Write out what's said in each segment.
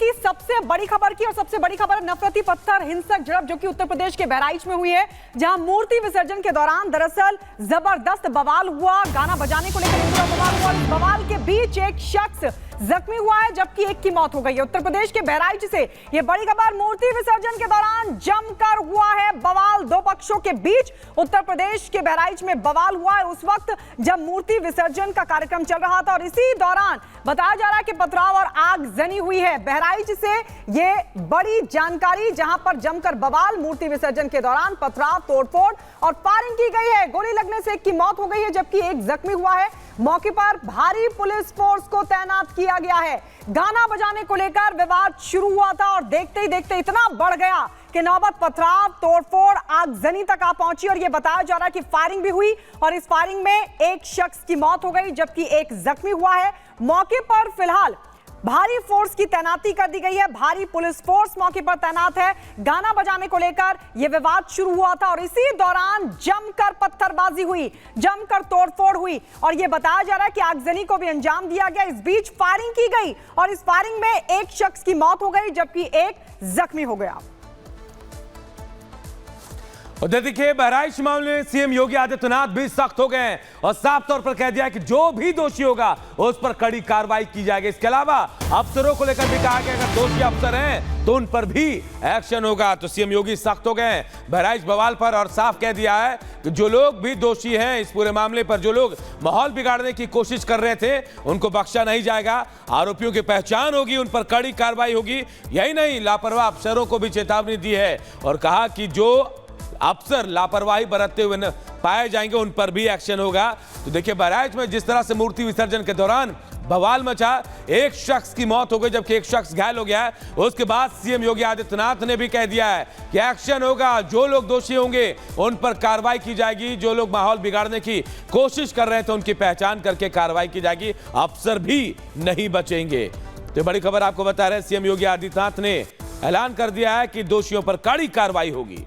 की सबसे बड़ी खबर की, और सबसे बड़ी खबर नफरती पत्थर हिंसक झड़प जो कि उत्तर प्रदेश के बहराइच में हुई है, जहां मूर्ति विसर्जन के दौरान दरअसल जबरदस्त बवाल हुआ। गाना बजाने को लेकर पूरा बवाल हुआ। इस बवाल के बीच एक शख्स जख्मी हुआ है, जबकि एक की मौत हो गई है। उत्तर प्रदेश के बहराइच से ये बड़ी खबर। मूर्ति विसर्जन के दौरान जमकर हुआ है बवाल दो पक्षों के बीच। उत्तर प्रदेश के बहराइच में बवाल हुआ है उस वक्त जब मूर्ति विसर्जन का कार्यक्रम चल रहा था, और इसी दौरान बताया जा रहा है कि पथराव और आगजनी हुई है। बहराइच से ये बड़ी जानकारी, जहां पर जमकर बवाल, मूर्ति विसर्जन के दौरान पथराव, तोड़फोड़ और फायरिंग की गई है। गोली लगने से एक की मौत हो गई है, जबकि एक जख्मी हुआ है। मौके पर भारी पुलिस फोर्स को तैनात किया गया है। गाना बजाने को लेकर विवाद शुरू हुआ था और देखते ही देखते इतना बढ़ गया कि नौबत पथराव, तोड़फोड़, आगजनी तक आ पहुंची, और यह बताया जा रहा है कि फायरिंग भी हुई, और इस फायरिंग में एक शख्स की मौत हो गई जबकि एक जख्मी हुआ है। मौके पर फिलहाल भारी फोर्स की तैनाती कर दी गई है। भारी पुलिस फोर्स मौके पर तैनात है। गाना बजाने को लेकर यह विवाद शुरू हुआ था और इसी दौरान जमकर पत्थरबाजी हुई, जमकर तोड़फोड़ हुई, और यह बताया जा रहा है कि आगजनी को भी अंजाम दिया गया। इस बीच फायरिंग की गई और इस फायरिंग में एक शख्स की मौत हो गई जबकि एक जख्मी हो गया। उधर देखिए, बहराइच मामले में सीएम योगी आदित्यनाथ भी सख्त हो गए हैं और साफ तौर पर कह दिया है कि जो भी दोषी होगा उस पर कड़ी कार्रवाई की जाएगी। इसके अलावा अफसरों को लेकर भी कहा गया अगर दोषी अफसर हैं तो उन पर भी एक्शन होगा। तो सीएम योगी सख्त हो गए हैं बहराइच बवाल पर और साफ कह दिया है कि जो लोग भी दोषी हैं इस पूरे मामले पर, जो लोग माहौल बिगाड़ने की कोशिश कर रहे थे, उनको बख्शा नहीं जाएगा। आरोपियों की पहचान होगी, उन पर कड़ी कार्रवाई होगी। यही नहीं, लापरवाह अफसरों को भी चेतावनी दी है और कहा कि जो अफसर लापरवाही बरतते हुए पाए जाएंगे उन पर भी एक्शन होगा। तो देखिए, बहराइच में जिस तरह से मूर्ति विसर्जन के दौरान बवाल मचा, एक शख्स की मौत हो गई जबकि एक शख्स घायल हो गया है। उसके बाद सीएम योगी आदित्यनाथ ने भी कह दिया है कि एक्शन होगा, जो लोग दोषी होंगे उन पर कार्रवाई की जाएगी, जो लोग माहौल बिगाड़ने की कोशिश कर रहे थे उनकी पहचान करके कार्रवाई की जाएगी, अफसर भी नहीं बचेंगे। तो बड़ी खबर आपको बता रहे हैं, सीएम योगी आदित्यनाथ ने ऐलान कर दिया है कि दोषियों पर कड़ी कार्रवाई होगी।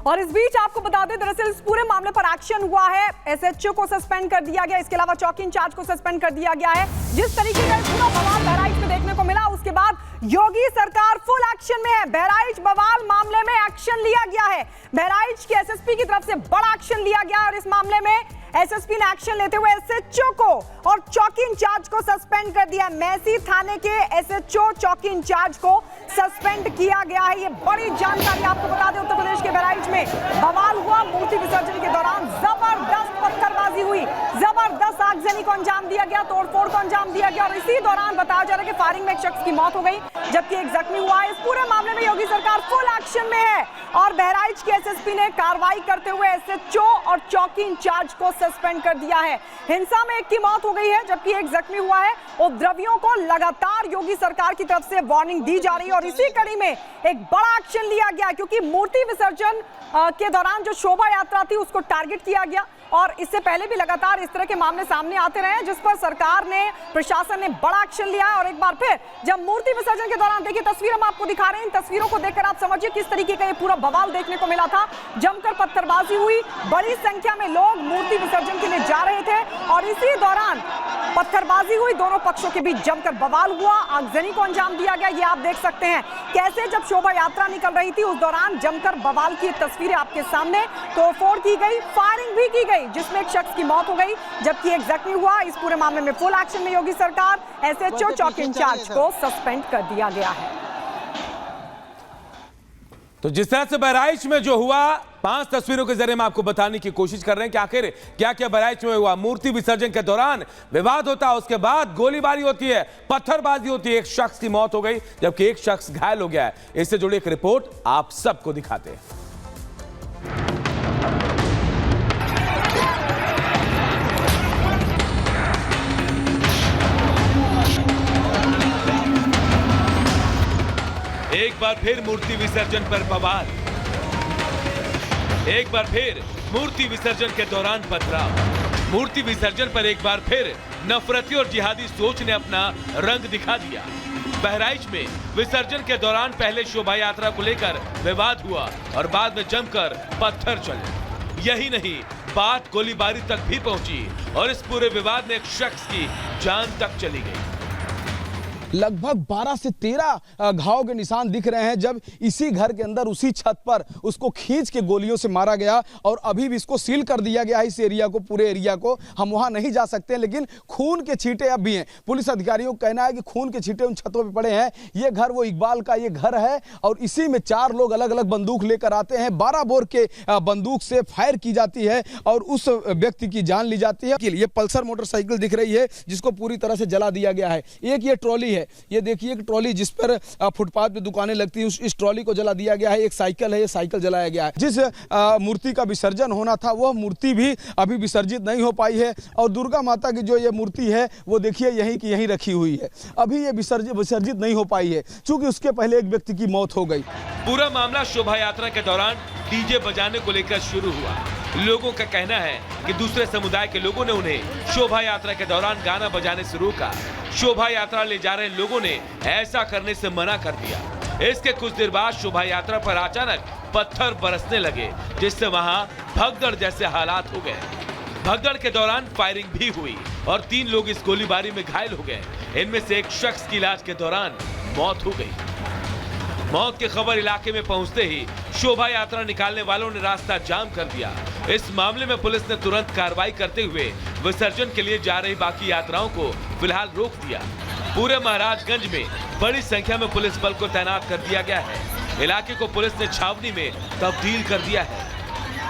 और इस बीच आपको बता दें, दरअसल इस पूरे मामले पर एक्शन हुआ है। एसएचओ को सस्पेंड कर दिया गया, इसके अलावा चौकी इंचार्ज को सस्पेंड कर दिया गया है। जिस तरीके का पूरा बवाल बहराइच में देखने को मिला, उसके बाद योगी सरकार फुल एक्शन में है। बहराइच बवाल मामले में एक्शन लिया गया है। बहराइच के एसएसपी की तरफ से बड़ा एक्शन लिया गया और इस मामले में एसएसपी ने एक्शन लेते हुए एसएचओ को और चौकी इंचार्ज को सस्पेंड कर दिया। मैसी थाने के एसएचओ, चौकी इंचार्ज को सस्पेंड किया गया है। ये बड़ी जानकारी आपको बता दें, उत्तर प्रदेश के बहराइच में बवाल हुआ। मूर्ति विसर्जन के दौरान जबरदस्त पत्थरबाजी हुई, जबरदस्त आगजनी को अंजाम दिया गया, तोड़फोड़ को अंजाम दिया गया, और इसी दौरान बताया जा रहा है कि फायरिंग में एक शख्स की मौत हो गई जबकि एक जख्मी हुआ है। इस पूरे मामले में योगी सरकार फुल एक्शन में है और बहराइच के एसएसपी ने कार्रवाई करते हुए एसएचओ और चौकी इंचार्ज को सस्पेंड कर दिया है। हिंसा में एक की मौत हो गई है जबकि एक जख्मी हुआ है। उपद्रवियों को लगातार योगी सरकार की तरफ से वार्निंग दी जा रही है और इसी कड़ी में एक बड़ा एक्शन लिया गया, क्योंकि मूर्ति विसर्जन के दौरान जो शोभा यात्रा थी उसको टारगेट किया गया और इससे पहले भी लगातार इस तरह के मामले सामने आते रहे, जिस पर सरकार ने, प्रशासन ने बड़ा एक्शन लिया है। और एक बार फिर जब मूर्ति विसर्जन के दौरान, देखिए तस्वीर हम आपको दिखा रहे हैं, इन तस्वीरों को देखकर आप समझिए किस तरीके का ये पूरा बवाल देखने को मिला था। जमकर पत्थरबाजी हुई, बड़ी संख्या में लोग मूर्ति विसर्जन के लिए जा रहे थे और इसी दौरान पत्थरबाजी हुई, दोनों पक्षों के बीच जमकर बवाल हुआ, आगजनी को अंजाम दिया गया। ये आप देख सकते हैं कैसे जब शोभा यात्रा निकल रही थी उस दौरान जमकर बवाल की तस्वीरें आपके सामने। तोड़फोड़ की गई, फायरिंग भी की गई जिसमें एक शख्स की मौत हो गई जबकि एक जख्मी हुआ। इस पूरे मामले में फुल एक्शन में योगी सरकार, एसएचओ, चौकी इंचार्ज को सस्पेंड कर दिया गया है। तो जिस तरह से बहराइच में जो हुआ, 5 तस्वीरों के जरिए हम आपको बताने की कोशिश कर रहे हैं कि आखिर क्या क्या बहराइच में हुआ। मूर्ति विसर्जन के दौरान विवाद होता है, उसके बाद गोलीबारी होती है, पत्थरबाजी होती है, एक शख्स की मौत हो गई जबकि एक शख्स घायल हो गया है। इससे जुड़ी एक रिपोर्ट आप सबको दिखाते हैं। एक बार फिर मूर्ति विसर्जन पर बवाल, एक बार फिर मूर्ति विसर्जन के दौरान पथराव। मूर्ति विसर्जन पर एक बार फिर नफरती और जिहादी सोच ने अपना रंग दिखा दिया। बहराइच में विसर्जन के दौरान पहले शोभा यात्रा को लेकर विवाद हुआ और बाद में जमकर पत्थर चले। यही नहीं, बात गोलीबारी तक भी पहुंची और इस पूरे विवाद में एक शख्स की जान तक चली गई। लगभग 12 से 13 घाव के निशान दिख रहे हैं जब इसी घर के अंदर उसी छत पर उसको खींच के गोलियों से मारा गया और अभी भी इसको सील कर दिया गया है, इस एरिया को, पूरे एरिया को। हम वहां नहीं जा सकते लेकिन खून के छींटे अब भी हैं। पुलिस अधिकारियों का कहना है कि खून के छींटे उन छतों पे पड़े हैं। ये घर वो इकबाल का ये घर है और इसी में 4 लोग अलग अलग बंदूक लेकर आते हैं। 12 बोर के बंदूक से फायर की जाती है और उस व्यक्ति की जान ली जाती है। ये पल्सर मोटरसाइकिल दिख रही है जिसको पूरी तरह से जला दिया गया है। एक ये ट्रॉली है, ये देखिए कि ट्रॉली जिस पर फुटपाथ पे दुकानें लगती हैं, इस ट्रॉली को जला दिया गया है। एक साइकिल है, ये साइकिल जलाया गया है। जिस मूर्ति का विसर्जन होना था वह मूर्ति भी अभी विसर्जित नहीं हो पाई है और दुर्गा माता की जो ये मूर्ति है वो देखिए यहीं की यहीं रखी हुई है। अभी ये विसर्जित नहीं हो पाई है क्योंकि उसके पहले एक व्यक्ति की मौत हो गई। पूरा मामला शोभा यात्रा के दौरान डीजे बजाने को लेकर शुरू हुआ। लोगों का कहना है कि दूसरे समुदाय के लोगों ने उन्हें शोभा यात्रा के दौरान गाना बजाने से रोका। शोभा यात्रा ले जा रहे लोगों ने ऐसा करने से मना कर दिया। इसके कुछ देर बाद शोभा यात्रा पर अचानक पत्थर बरसने लगे जिससे वहां भगदड़ जैसे हालात हो गए। भगदड़ के दौरान फायरिंग भी हुई और 3 लोग इस गोलीबारी में घायल हो गए। इनमें से एक शख्स की इलाज के दौरान मौत हो गई। मौत की खबर इलाके में पहुंचते ही शोभा यात्रा निकालने वालों ने रास्ता जाम कर दिया। इस मामले में पुलिस ने तुरंत कार्रवाई करते हुए विसर्जन के लिए जा रही बाकी यात्राओं को फिलहाल रोक दिया। पूरे महाराजगंज में बड़ी संख्या में पुलिस बल को तैनात कर दिया गया है। इलाके को पुलिस ने छावनी में तब्दील कर दिया है।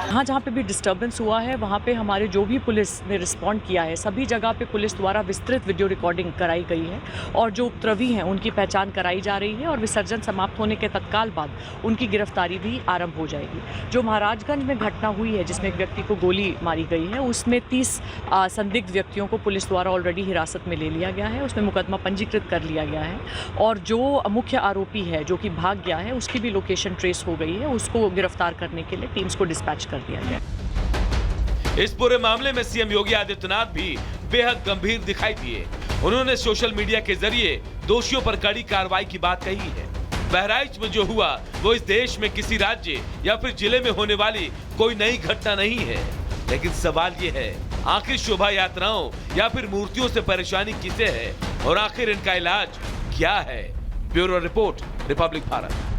यहाँ जहाँ पे भी डिस्टर्बेंस हुआ है वहाँ पे हमारे जो भी पुलिस ने रिस्पॉन्ड किया है सभी जगह पे पुलिस द्वारा विस्तृत वीडियो रिकॉर्डिंग कराई गई है और जो उपद्रवी हैं उनकी पहचान कराई जा रही है और विसर्जन समाप्त होने के तत्काल बाद उनकी गिरफ्तारी भी आरंभ हो जाएगी। जो महाराजगंज में घटना हुई है जिसमें एक व्यक्ति को गोली मारी गई है उसमें 30 संदिग्ध व्यक्तियों को पुलिस द्वारा ऑलरेडी हिरासत में ले लिया गया है। उसमें मुकदमा पंजीकृत कर लिया गया है और जो मुख्य आरोपी है जो कि भाग गया है उसकी भी लोकेशन ट्रेस हो गई है। उसको गिरफ्तार करने के लिए टीम्स को डिस्पैच कर दिया गया। इस पूरे मामले में सीएम योगी आदित्यनाथ भी बेहद गंभीर दिखाई दिए। उन्होंने सोशल मीडिया के जरिए दोषियों पर कड़ी कार्रवाई की बात कही है। बहराइच में जो हुआ वो इस देश में किसी राज्य या फिर जिले में होने वाली कोई नई घटना नहीं है। लेकिन सवाल ये है आखिर शोभा यात्राओं या फिर मूर्तियों से परेशानी किसे है और आखिर इनका इलाज क्या है? Bureau report, Republic Bharat.